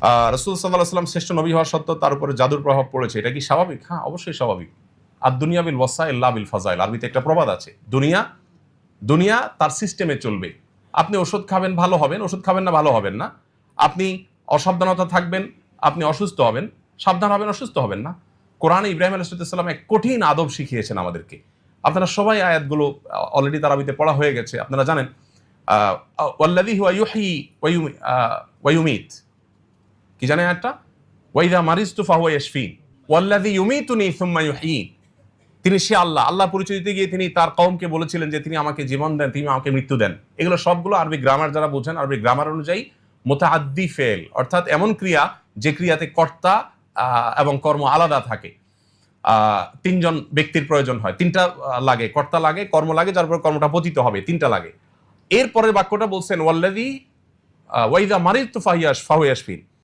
রাসূল সাল্লাল্লাহু আলাইহি ওয়াসাল্লাম শ্রেষ্ঠ নবী হওয়া সত্ত্বেও তার উপরে জাদুর প্রভাব পড়েছে, এটা কি স্বাভাবিক? হ্যাঁ, অবশ্যই স্বাভাবিক। আর দুনিয়া বিল ওয়াসাইল লা বিল ফাজাইল, আরবিতে একটা প্রবাদ আছে, দুনিয়া তার সিস্টেমে চলবে। আপনি ওষুধ খাবেন, ভালো হবেন, ওষুধ খাবেন না, ভালো হবেন না। আপনি অসাবধানতা থাকবেন, আপনি অসুস্থ হবেন, সাবধান হবেন, অসুস্থ হবেন না। কোরআনে ইব্রাহিম আলাইহিস সালাম এক কঠিন আদব শিখিয়েছেন আমাদেরকে। আপনারা সবাই আয়াতগুলো অলরেডি তারাবিতে পড়া হয়ে গেছে, আপনারা জানেন। ওয়াল্লাযী হুয়া ইউহয়ী ওয়া ইউমীত, কি জানেন আয়াতটা? ওয়াইদা মারিজতু ফাহুয়া ইয়াশফিন ওয়াল্লাযী ইউমীতুনি সুম্মা ইউহয়ীন। তিনি সে আল্লাহ। আল্লাহ পরিচয় দিতে গিয়ে তিনি তার কওমকে বলেছিলেন যে তিনি আমাকে জীবন দেন, তিনি আমাকে মৃত্যু দেন। এগুলো সবগুলো আরবি গ্রামার যারা বোঝেন, আরবি গ্রামার অনুযায়ী মুতাআদ্দি ফেল, অর্থাৎ এমন ক্রিয়া যে ক্রিয়াতে কর্তা এবং কর্ম আলাদা থাকে। তিনজন ব্যক্তির প্রয়োজন হয়, তিনটা লাগে, কর্তা লাগে, কর্ম লাগে, যার পর কর্মটা পতিত হবে, তিনটা লাগে। এর পরের বাক্যটা বলছেন ওয়াল্লাযী ওয়াইদা মারিজতু ফাহুয়া ইয়াশফিন,